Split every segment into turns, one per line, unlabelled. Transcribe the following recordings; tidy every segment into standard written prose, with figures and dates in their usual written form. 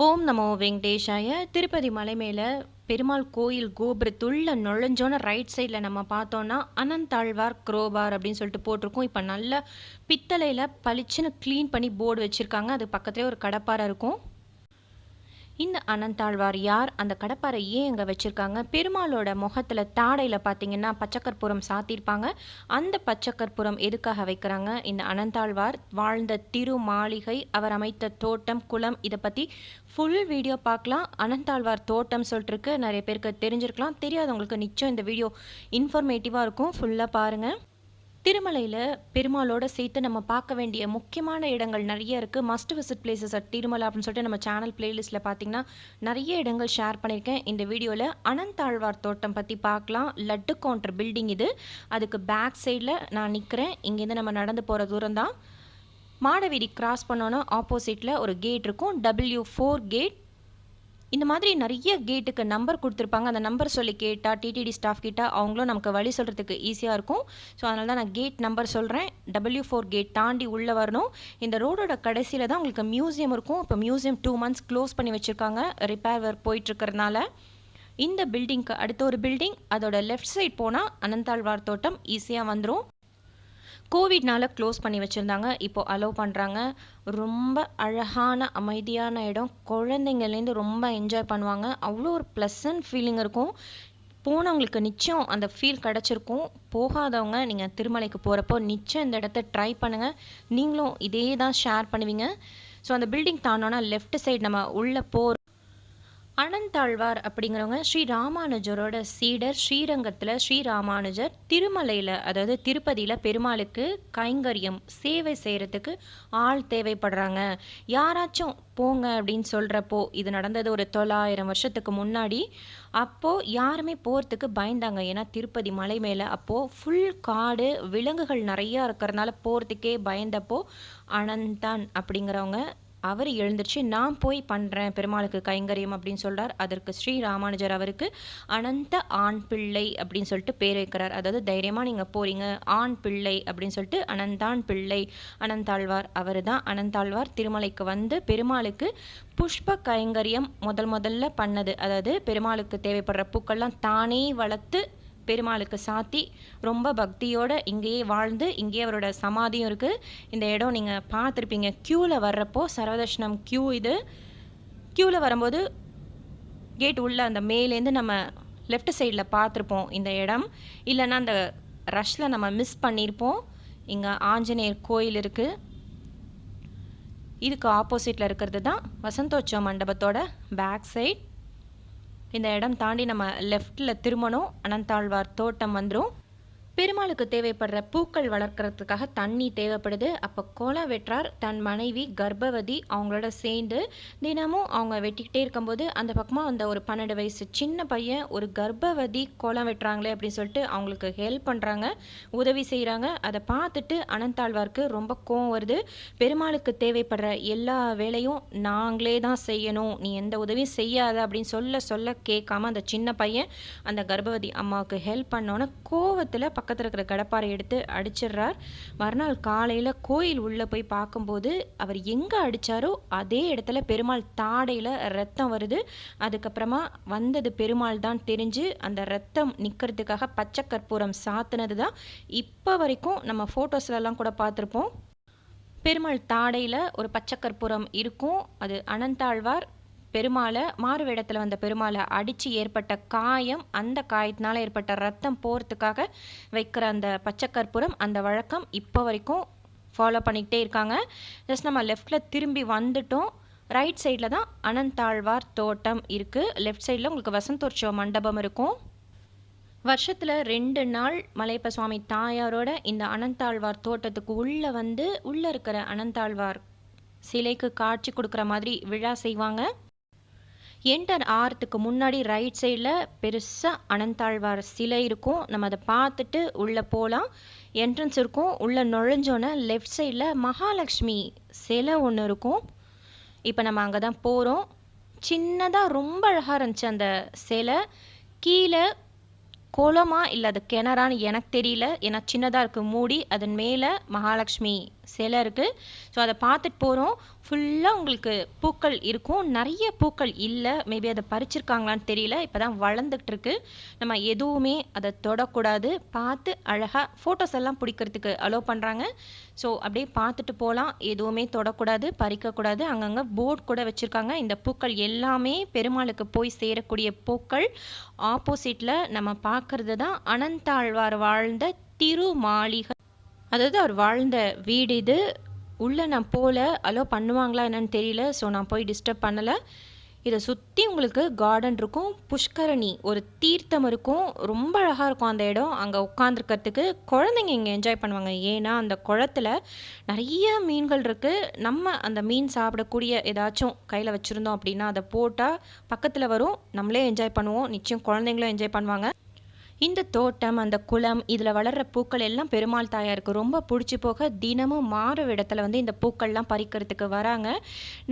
ஓம் நமோ வெங்கடேஷாய. திருப்பதி மலை மேலே பெருமாள் கோயில் கோபுரத்துள்ள நுழைஞ்சோன்னு ரைட் சைடில் நம்ம பார்த்தோன்னா அனந்தாழ்வார் குரோபார் அப்படின்னு சொல்லிட்டு போட்டிருக்கோம். இப்போ நல்ல பித்தளையில் பளிச்சுன்னு க்ளீன் பண்ணி போர்டு வச்சுருக்காங்க. அது பக்கத்துலேயே ஒரு கடப்பாரை இருக்கும். இந்த அனந்தாழ்வார் யார், அந்த கடப்பாரை ஏன் அங்கே வச்சுருக்காங்க, பெருமாளோட முகத்தில் தாடையில் பார்த்தீங்கன்னா பச்சைக்கற்பூரம் சாத்தியிருப்பாங்க. அந்த பச்சைக்கற்பூரம் எதுக்காக வைக்கிறாங்க, இந்த அனந்தாழ்வார் வாழ்ந்த திரு மாளிகை, அவர் அமைத்த தோட்டம், குளம், இதை பற்றி ஃபுல் வீடியோ பார்க்கலாம். அனந்தாழ்வார் தோட்டம் சொல்லிட்டுருக்கு, நிறைய பேருக்கு தெரிஞ்சிருக்கலாம், தெரியாதவங்களுக்கு நிச்சயம் இந்த வீடியோ இன்ஃபர்மேட்டிவாக இருக்கும். ஃபுல்லாக பாருங்கள். திருமலையில் பெருமாளோட சேர்த்து நம்ம பார்க்க வேண்டிய முக்கியமான இடங்கள் நிறைய இருக்குது. Must visit places at Tirumala அப்படின்னு சொல்லிட்டு நம்ம சேனல் பிளேலிஸ்ட்டில் பார்த்தீங்கன்னா நிறைய இடங்கள் ஷேர் பண்ணியிருக்கேன். இந்த வீடியோவில் அனந்தாழ்வார் தோட்டம் பற்றி பார்க்கலாம். லட்டு கவுண்டர் பில்டிங் இது. அதுக்கு பேக் சைடில் நான் நிற்கிறேன். இங்கேருந்து நம்ம நடந்து போகிற தூரம் தான். மாடவீதி கிராஸ் பண்ணோன்னா ஆப்போசிட்டில் ஒரு கேட் இருக்கும், W4 கேட். இந்த மாதிரி நிறைய கேட்டுக்கு நம்பர் கொடுத்துருப்பாங்க. அந்த நம்பர் சொல்லி கேட்டால் டிடிடி ஸ்டாஃப் கிட்ட அவங்களும் நமக்கு வழி சொல்கிறதுக்கு ஈஸியாக இருக்கும். ஸோ அதனால தான் நான் கேட் நம்பர் சொல்கிறேன். W4 கேட் தாண்டி உள்ளே வரணும். இந்த ரோடோட கடைசியில் தான் உங்களுக்கு மியூசியம் இருக்கும். இப்போ மியூசியம் 2 months க்ளோஸ் பண்ணி வச்சுருக்காங்க, ரிப்பேர் ஒர்க் போயிட்டுருக்கறனால. இந்த பில்டிங்க்கு அடுத்த ஒரு பில்டிங், அதோட லெஃப்ட் சைட் போனால் அனந்தாழ்வார் தோட்டம் ஈஸியாக வந்துடும். கோவிட்னால க்ளோஸ் பண்ணி வச்சுருந்தாங்க, இப்போது அலோவ் பண்ணுறாங்க. ரொம்ப அழகான அமைதியான இடம், குழந்தைங்கள்லேருந்து ரொம்ப என்ஜாய் பண்ணுவாங்க. அவ்வளோ ஒரு ப்ளசன்ட் ஃபீலிங் இருக்கும். போனவங்களுக்கு நிச்சயம் அந்த ஃபீல் கிடச்சிருக்கும். போகாதவங்க நீங்கள் திருமலைக்கு போகிறப்போ நிச்சயம் இந்த இடத்த ட்ரை பண்ணுங்கள். நீங்களும் இதே தான் ஷேர் பண்ணுவீங்க. ஸோ அந்த பில்டிங் தாண்டோன்னா லெஃப்ட் சைடு நம்ம உள்ளே போகிறோம். அனந்தாழ்வார் அப்படிங்கிறவங்க ஸ்ரீ ராமானுஜரோட சீடர். ஸ்ரீரங்கத்தில் ஸ்ரீ ராமானுஜர் திருமலையில், அதாவது திருப்பதியில் பெருமாளுக்கு கைங்கரியம் சேவை செய்கிறதுக்கு ஆள் தேவைப்படுறாங்க. யாராச்சும் போங்க அப்படின்னு சொல்கிறப்போ, இது நடந்தது ஒரு 900 வருஷத்துக்கு முன்னாடி. அப்போது யாருமே போகிறதுக்கு பயந்தாங்க. ஏன்னா திருப்பதி மலை மேலே அப்போது ஃபுல் காடு, விலங்குகள் நிறையா இருக்கிறதுனால போகிறதுக்கே பயந்தப்போ அனந்தான் அப்படிங்கிறவங்க அவர் எழுந்திருச்சு நான் போய் பண்ணுறேன் பெருமாளுக்கு கைங்கரியம் அப்படின்னு சொல்கிறார். அதற்கு ஸ்ரீ ராமானுஜர் அவருக்கு அனந்த ஆண் பிள்ளை அப்படின்னு சொல்லிட்டு பேர் வைக்கிறார். அதாவது தைரியமாக நீங்கள் போகிறீங்க, ஆண் பிள்ளை அப்படின்னு சொல்லிட்டு அனந்தான் பிள்ளை. அனந்தாழ்வார் அவர் தான். அனந்தாழ்வார் திருமலைக்கு வந்து பெருமாளுக்கு புஷ்ப கைங்கரியம் முதல்ல பண்ணது. அதாவது பெருமாளுக்கு தேவைப்படுற பூக்கள்லாம் தானே வளர்த்து பெருமாளுக்கு சாத்தி ரொம்ப பக்தியோடு இங்கேயே வாழ்ந்து, இங்கேயே அவரோட சமாதியும் இருக்குது. இந்த இடம் நீங்கள் பார்த்துருப்பீங்க. க்யூவில் வர்றப்போ சர்வதர்ஷனம் க்யூ இது. க்யூவில் வரும்போது கேட் உள்ள அந்த மேலேருந்து நம்ம லெஃப்ட் சைடில் பார்த்துருப்போம் இந்த இடம். இல்லைன்னா அந்த ரஷ்ஷில் நம்ம மிஸ் பண்ணியிருப்போம். இங்கே ஆஞ்சநேயர் கோயில் இருக்குது. இதுக்கு ஆப்போசிட்டில் இருக்கிறது தான் வசந்தோற்சவ மண்டபத்தோட பேக் சைட். இந்த இடம் தாண்டி நம்ம லெஃப்டில் திரும்பணும், அனந்தாழ்வார் தோட்டம் வந்துடும். பெருமாளுக்கு தேவைப்படுற பூக்கள் வளர்க்குறதுக்காக தண்ணி தேவைப்படுது. அப்போ கோலம் வெட்டுறார். தன் மனைவி கர்ப்பவதி, அவங்களோட சேர்ந்து தினமும் அவங்க வெட்டிக்கிட்டே இருக்கும்போது அந்த பக்கமாக அந்த ஒரு 12 வயசு சின்ன பையன் ஒரு கர்ப்பவதி கோலம் வெட்டுறாங்களே அப்படின்னு சொல்லிட்டு அவங்களுக்கு ஹெல்ப் பண்ணுறாங்க, உதவி செய்கிறாங்க. அதை பார்த்துட்டு அனந்தாழ்வார்க்கு ரொம்ப கோவம் வருது. பெருமாளுக்கு தேவைப்படுற எல்லா வேலையும் நாங்களே தான் செய்யணும், நீ எந்த உதவியும் செய்யாத அப்படின்னு சொல்ல கேட்காம அந்த சின்ன பையன் அந்த கர்ப்பவதி அம்மாவுக்கு ஹெல்ப் பண்ணோன்னே கோவத்தில் பக்கத்தில் இருக்கிற கடப்பாரை எடுத்து அடிச்சிடுறார். மறுநாள் காலையில் கோயில் உள்ளே போய் பார்க்கும்போது அவர் எங்கே அடித்தாரோ அதே இடத்துல பெருமாள் தாடையில் ரத்தம் வருது. அதுக்கப்புறமா வந்தது பெருமாள் தான் தெரிஞ்சு அந்த ரத்தம் நிற்கிறதுக்காக பச்சை கற்பூரம் சாத்தினது தான். இப்போ வரைக்கும் நம்ம ஃபோட்டோஸ்லாம் கூட பார்த்துருப்போம். பெருமாள் தாடையில் ஒரு பச்சை கற்பூரம் இருக்கும். அது அனந்தாழ்வார் பெருமாளை மாறு வேடத்தில் வந்த பெருமாளை அடித்து ஏற்பட்ட காயம், அந்த காயத்தினால ஏற்பட்ட ரத்தம் போகிறதுக்காக வைக்கிற அந்த பச்சை கற்பூரம், அந்த வழக்கம் இப்போ வரைக்கும் ஃபாலோ பண்ணிக்கிட்டே இருக்காங்க. ஜஸ்ட் நம்ம லெஃப்டில் திரும்பி வந்துட்டோம். ரைட் சைடில் தான் அனந்தாழ்வார் தோட்டம் இருக்குது. லெஃப்ட் சைடில் உங்களுக்கு வசந்தோற்சவ மண்டபம் இருக்கும். வருஷத்தில் 2 நாள் மலையப்ப சுவாமி தாயாரோட இந்த அனந்தாழ்வார் தோட்டத்துக்கு உள்ளே வந்து உள்ளே இருக்கிற அனந்தாழ்வார் சிலைக்கு காட்சி கொடுக்குற மாதிரி விழா செய்வாங்க. என்டர் ஆகிறதுக்கு முன்னாடி ரைட் சைடில் பெருசாக அனந்தாழ்வார் சிலை இருக்கும். நம்ம அதை பார்த்துட்டு உள்ளே போகலாம். என்ட்ரன்ஸ் இருக்கும். உள்ளே நுழைஞ்சோன்னே லெஃப்ட் சைடில் மகாலட்சுமி சிலை ஒன்று இருக்கும். இப்போ நம்ம அங்கே தான் போகிறோம். சின்னதாக ரொம்ப அழகாக இருந்துச்சு அந்த சிலை. கீழே குளமா இல்லை அது கிணறான்னு எனக்கு தெரியல, ஏன்னா சின்னதாக இருக்குது மூடி. அதன் மேலே மகாலட்சுமி சிலை இருக்குது. ஸோ அதை பார்த்துட்டு போகிறோம். ஃபுல்லாக உங்களுக்கு பூக்கள் இருக்கும். நிறைய பூக்கள் இல்லை, மேபி அதை பறிச்சிருக்காங்களான்னு தெரியல, இப்போ தான் வளர்ந்துட்டு இருக்கு. நம்ம எதுவுமே அதை தொடக்கூடாது. பார்த்து அழகாக ஃபோட்டோஸ் எல்லாம் பிடிக்கிறதுக்கு அலோவ் பண்ணுறாங்க. ஸோ அப்படியே பார்த்துட்டு போகலாம். எதுவுமே தொடக்கூடாது, பறிக்கக்கூடாது. அங்கங்கே போர்டு கூட வச்சுருக்காங்க. இந்த பூக்கள் எல்லாமே பெருமாளுக்கு போய் சேரக்கூடிய பூக்கள். ஆப்போசிட்டில் நம்ம பார்க்குறது தான் அனந்தாழ்வார் வாழ்ந்த திருமாளிகை, அதாவது அவர் வாழ்ந்த வீடு இது. உள்ளே நான் போகல, அலோவ் பண்ணுவாங்களா என்னன்னு தெரியல. ஸோ நான் போய் டிஸ்டர்ப் பண்ணலை. இதை சுற்றி உங்களுக்கு கார்டன் இருக்கும், புஷ்கரணி ஒரு தீர்த்தம் இருக்கும். ரொம்ப அழகாக இருக்கும் அந்த இடம். அங்கே உட்காந்துருக்கிறதுக்கு குழந்தைங்க இங்கே என்ஜாய் பண்ணுவாங்க. ஏன்னா அந்த குளத்துல நிறைய மீன்கள் இருக்குது. நம்ம அந்த மீன் சாப்பிடக்கூடிய ஏதாச்சும் கையில் வச்சுருந்தோம் அப்படின்னா அதை போட்டால் பக்கத்தில் வரும். நம்மளே என்ஜாய் பண்ணுவோம், நிச்சயம் குழந்தைங்களும் என்ஜாய் பண்ணுவாங்க. இந்த தோட்டம், அந்த குளம், இதில் வளர்கிற பூக்கள் எல்லாம் பெருமாள் தாயாருக்கு ரொம்ப பிடிச்சி போக தினமும் மாறு இடத்துல வந்து இந்த பூக்கள்லாம் பறிக்கிறதுக்கு வராங்க.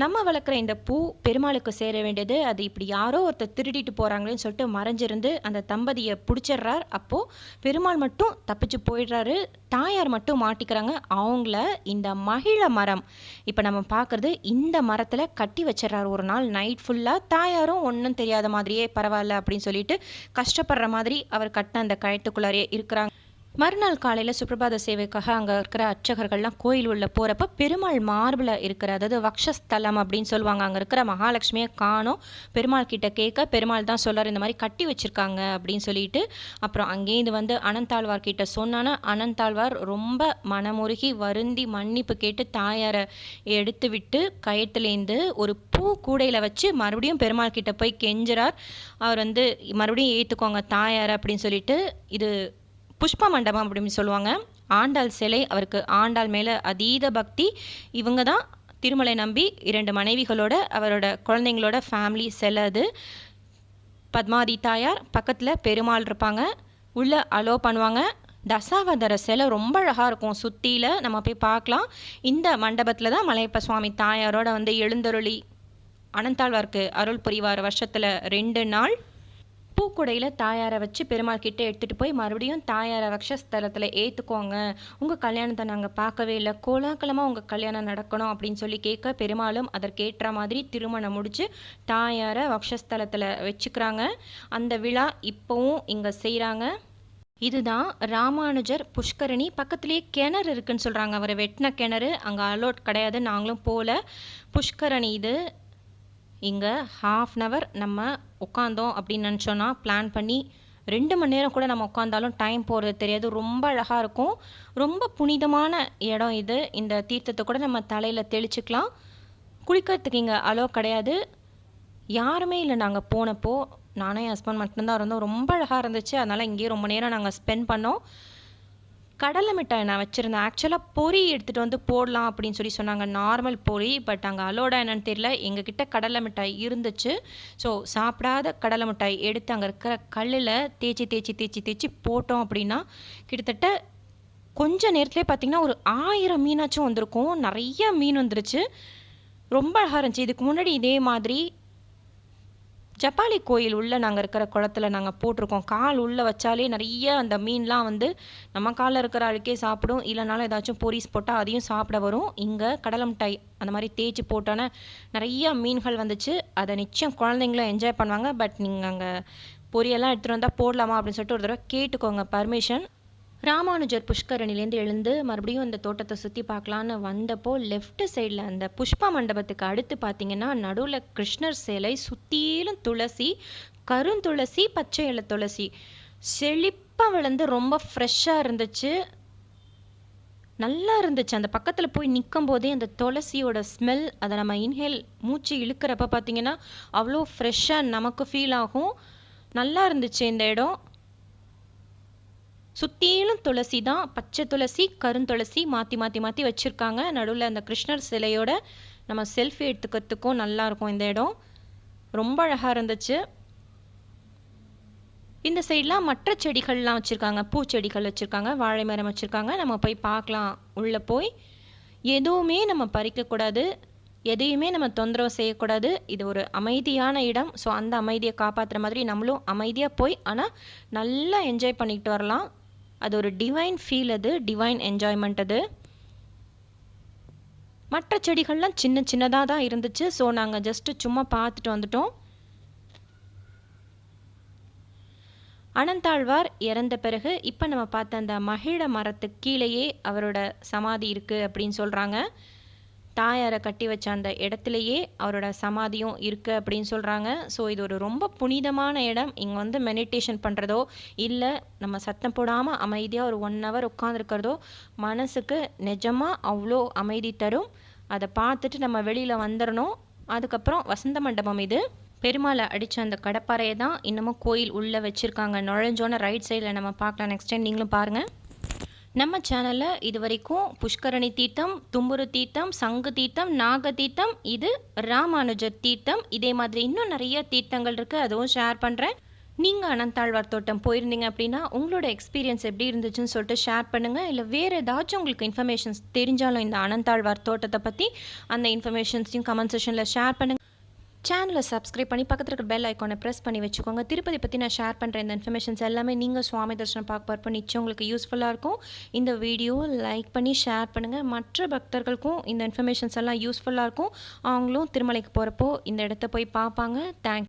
நம்ம வளர்க்குற இந்த பூ பெருமாளுக்கு சேர வேண்டியது. அது இப்படி யாரோ ஒருத்தர் திருடிட்டு போகிறாங்களேன்னு சொல்லிட்டு மறைஞ்சிருந்து அந்த தம்பதியை பிடிச்சிடுறார். அப்போது பெருமாள் மட்டும் தப்பிச்சு போயிடுறாரு, தாயார் மட்டும் மாட்டிக்கிறாங்க. அவங்கள இந்த மகிழ மரம், இப்போ நம்ம பார்க்குறது இந்த மரத்தில் கட்டி வச்சிடறாரு ஒரு நாள் நைட் ஃபுல்லாக. தாயாரும் ஒன்றும் தெரியாத மாதிரியே பரவாயில்ல அப்படின்னு சொல்லிட்டு கஷ்டப்படுற மாதிரி அவர் கட்டின அந்த கயத்துக்குள்ளாரே இருக்கிறாங்க. மறுநாள் காலையில் சுப்பிரபாத சேவைக்காக அங்கே இருக்கிற அர்ச்சகர்கள்லாம் கோயில் உள்ள போகிறப்ப பெருமாள் மார்பில் இருக்கிற, அதாவது வக்ஷஸ்தலம் அப்படின்னு சொல்லுவாங்க, அங்கே இருக்கிற மகாலட்சுமியை காணோம். பெருமாள் கிட்ட கேட்க பெருமாள் தான் சொல்கிறார், இந்த மாதிரி கட்டி வச்சுருக்காங்க அப்படின்னு சொல்லிட்டு. அப்புறம் அங்கேருந்து வந்து அனந்தாழ்வார் கிட்ட சொன்னான்னா அனந்தாழ்வார் ரொம்ப மனமுருகி வருந்தி மன்னிப்பு கேட்டு தாயாரை எடுத்து விட்டு கயத்துலேருந்து ஒரு பூ கூடையில் வச்சு மறுபடியும் பெருமாள் கிட்ட போய் கெஞ்சுறார். அவர் வந்து மறுபடியும் ஏற்றுக்கோங்க தாயாரை அப்படின்னு சொல்லிட்டு. இது புஷ்ப மண்டபம் அப்படின்னு சொல்லுவாங்க. ஆண்டாள் சிலை, அவருக்கு ஆண்டாள் மேலே அதீத பக்தி. இவங்க தான் திருமலை நம்பி 2 மனைவிகளோட அவரோட குழந்தைங்களோட ஃபேமிலி சிலை அது. பத்மாதி தாயார், பக்கத்தில் பெருமாள் இருப்பாங்க, உள்ளே அலோ பண்ணுவாங்க. தசாவதார சிலை ரொம்ப அழகாக இருக்கும், சுற்றியில் நம்ம போய் பார்க்கலாம். இந்த மண்டபத்தில் தான் மலையப்ப சுவாமி தாயாரோட வந்து எழுந்தருளி அனந்தாழ்வார்க்கு அருள் புரிவார். வருஷத்தில் 2 நாள் பூக்குடையில் தாயாரை வச்சு பெருமாள் கிட்டே எடுத்துகிட்டு போய் மறுபடியும் தாயாரை வக்ஷஸ்தலத்தில் ஏற்றுக்கோங்க, உங்கள் கல்யாணத்தை நாங்கள் பார்க்கவே இல்லை, கோலாகலமாக உங்கள் கல்யாணம் நடக்கணும் அப்படின்னு சொல்லி கேட்க பெருமாளும் அதற்கேற்ற மாதிரி திருமணம் முடித்து தாயாரை வக்ஷஸ்தலத்தில் வச்சுக்கிறாங்க. அந்த விழா இப்போவும் இங்கே செய்கிறாங்க. இதுதான் ராமானுஜர் புஷ்கரணி. பக்கத்துலேயே கிணறு இருக்குன்னு சொல்கிறாங்க, அவரை வெட்டின கிணறு. அங்கே அலோட் கிடையாது, நாங்களும் போகல. புஷ்கரணி இது. இங்கே 1/2 hour நம்ம உட்காந்தோம் அப்படின்னு நினச்சோன்னா பிளான் பண்ணி 2 மணி நேரம் கூட நம்ம உட்காந்தாலும் டைம் போகிறது தெரியாது. ரொம்ப அழகாக இருக்கும், ரொம்ப புனிதமான இடம் இது. இந்த தீர்த்தத்தை கூட நம்ம தலையில் தெளிச்சுக்கலாம். குளிக்கிறதுக்கு இங்கே அலோ கிடையாது, யாருமே இல்லை. நாங்கள் போனப்போ நானே என் ஹஸ்பண்ட் மட்டும்தான் இருந்தோம். ரொம்ப அழகாக இருந்துச்சு, அதனால் இங்கேயே ரொம்ப நேரம் நாங்கள் ஸ்பெண்ட் பண்ணோம். கடலை மிட்டாய் நான் வச்சுருந்தேன். ஆக்சுவலாக பொரி எடுத்துகிட்டு வந்து போடலாம் அப்படின்னு சொல்லி சொன்னாங்க, நார்மல் பொரி. பட் அங்கே அலோடா என்னன்னு தெரியல, எங்ககிட்ட கடலை மிட்டாய் இருந்துச்சு. ஸோ சாப்பிடாத கடலை மிட்டாய் எடுத்து அங்கே இருக்கிற கல்லில் தேய்ச்சி போட்டோம் அப்படின்னா கிட்டத்தட்ட கொஞ்ச நேரத்துலேயே பார்த்திங்கன்னா ஒரு 1000 மீனாச்சும் வந்திருக்கும். நிறைய மீன் வந்துருச்சு, ரொம்ப அழகாக இருந்துச்சு. இதுக்கு முன்னாடி இதே மாதிரி ஜப்பாலி கோயில் உள்ளே நாங்கள் இருக்கிற குளத்துல நாங்கள் போட்டிருக்கோம். கால் உள்ளே வச்சாலே நிறைய அந்த மீன்லாம் வந்து நம்ம காலில் இருக்கிற அழுக்கே சாப்பிடும், இல்லைனாலும் ஏதாச்சும் பொரிஸ் போட்டால் அதையும் சாப்பிட வரும். இங்கே கடலை மிட்டாய் அந்த மாதிரி தேய்ச்சி போட்டோன்னே நிறைய மீன்கள் வந்துச்சு. அதை நிச்சயம் குழந்தைங்களும் என்ஜாய் பண்ணுவாங்க. பட் நீங்கள் அங்கே பொரியெல்லாம் எடுத்துகிட்டு வந்தால் போடலாமா அப்படின்னு சொல்லிட்டு ஒரு தடவை கேட்டுக்கோங்க பர்மிஷன். ராமானுஜர் புஷ்கரணிலேருந்து எழுந்து மறுபடியும் இந்த தோட்டத்தை சுற்றி பார்க்கலான்னு வந்தப்போ லெஃப்ட் சைடில் அந்த புஷ்ப மண்டபத்துக்கு அடுத்து பார்த்தீங்கன்னா நடுவில் கிருஷ்ணர் சிலை, சுற்றிலும் துளசி, கருந்துளசி, பச்சை இலை துளசி செழிப்பாக வளர்ந்து ரொம்ப ஃப்ரெஷ்ஷாக இருந்துச்சு, நல்லா இருந்துச்சு. அந்த பக்கத்தில் போய் நிற்கும் போதே அந்த துளசியோட ஸ்மெல், அதை நம்ம இன்ஹேல் மூச்சு இழுக்கிறப்ப பார்த்தீங்கன்னா அவ்வளோ ஃப்ரெஷ்ஷாக நமக்கு ஃபீல் ஆகும். நல்லா இருந்துச்சு இந்த இடம். சுற்றிலும் துளசி தான், பச்சை துளசி, கருந்துளசி மாற்றி மாற்றி மாற்றி வச்சுருக்காங்க. நடுவில் அந்த கிருஷ்ணர் சிலையோட நம்ம செல்ஃபி எடுத்துக்கிறதுக்கும் நல்லாயிருக்கும் இந்த இடம். ரொம்ப அழகாக இருந்துச்சு. இந்த சைட்லாம் மற்ற செடிகள்லாம் வச்சுருக்காங்க, பூச்செடிகள் வச்சுருக்காங்க, வாழை மரம் வச்சுருக்காங்க. நம்ம போய் பார்க்கலாம். உள்ளே போய் எதுவுமே நம்ம பறிக்கக்கூடாது, எதையுமே நம்ம தொந்தரவு செய்யக்கூடாது. இது ஒரு அமைதியான இடம். ஸோ அந்த அமைதியை காப்பாற்றுற மாதிரி நம்மளும் அமைதியாக போய் ஆனால் நல்லா என்ஜாய் பண்ணிட்டு வரலாம். அது ஒரு டிவைன் ஃபீல், அது டிவைன் என்ஜாய்மெண்ட் அது. மற்ற செடிகள்லாம் சின்ன சின்னதாக தான் இருந்துச்சு. ஸோ நாங்கள் ஜஸ்ட்டு சும்மா பார்த்துட்டு வந்துட்டோம். அனந்தாழ்வார் இறந்த பிறகு இப்போ நம்ம பார்த்த அந்த மகிழ மரத்துக்கு கீழேயே அவரோட சமாதி இருக்குது அப்படின்னு சொல்கிறாங்க. தாயாரை கட்டி வச்ச அந்த இடத்துலையே அவரோட சமாதியும் இருக்குது அப்படின்னு சொல்கிறாங்க. ஸோ இது ஒரு ரொம்ப புனிதமான இடம். இங்கே வந்து மெடிடேஷன் பண்ணுறதோ இல்லை நம்ம சத்தம் போடாமல் அமைதியாக ஒரு 1 ஹவர் உட்காந்துருக்கிறதோ மனசுக்கு நிஜமாக அவ்வளோ அமைதி தரும். அதை பார்த்துட்டு நம்ம வெளியில் வந்துடணும். அதுக்கப்புறம் வசந்த மண்டபம் இது. பெருமாளை அடித்த அந்த கடப்பாறையை தான் இன்னமும் கோயில் உள்ளே வச்சுருக்காங்க. நுழைஞ்சோன்னு ரைட் சைடில் நம்ம பார்க்கலாம். நெக்ஸ்ட் டைம் நீங்களும் பாருங்கள். நம்ம சேனலில் இது வரைக்கும் புஷ்கரணி தீர்த்தம், தும்புரு தீர்த்தம், சங்கு தீர்த்தம், நாக தீர்த்தம், இது ராமானுஜர் தீர்த்தம், இதே மாதிரி இன்னும் நிறைய தீர்த்தங்கள் இருக்குது. அதுவும் ஷேர் பண்ணுறேன். நீங்கள் அனந்தாழ்வார் தோட்டம் போயிருந்தீங்க அப்படின்னா உங்களோட எக்ஸ்பீரியன்ஸ் எப்படி இருந்துச்சுன்னு சொல்லிட்டு ஷேர் பண்ணுங்கள். இல்லை வேறு ஏதாச்சும் உங்களுக்கு இன்ஃபர்மேஷன்ஸ் தெரிஞ்சாலும் இந்த அனந்தாழ்வார் தோட்டத்தை பற்றி அந்த இன்ஃபர்மேஷன்ஸையும் கமெண்ட் செக்ஷனில் ஷேர் பண்ணுங்கள். சேனலை சப்ஸ்கிரைப் பண்ணி பக்கத்தில் இருக்கிற பெல் ஐக்கானை ப்ரெஸ் பண்ணி வச்சுக்கோங்க. திருப்பதி பற்றி நான் ஷேர் பண்ணுற இந்த இன்ஃபர்மேஷன்ஸ் எல்லாமே நீங்கள் சுவாமி தரிசனம் பார்க்க போகிறப்ப நிச்சயம் உங்களுக்கு யூஸ்ஃபுல்லாக இருக்கும். இந்த வீடியோ லைக் பண்ணி ஷேர் பண்ணுங்கள். மற்ற பக்தர்களுக்கும் இந்த இன்ஃபர்மேஷன்ஸ் எல்லாம் யூஸ்ஃபுல்லாக இருக்கும். அவங்களும் திருமலைக்கு போகிறப்போ இந்த இடத்த போய் பார்ப்பாங்க. தேங்க்ஸ்.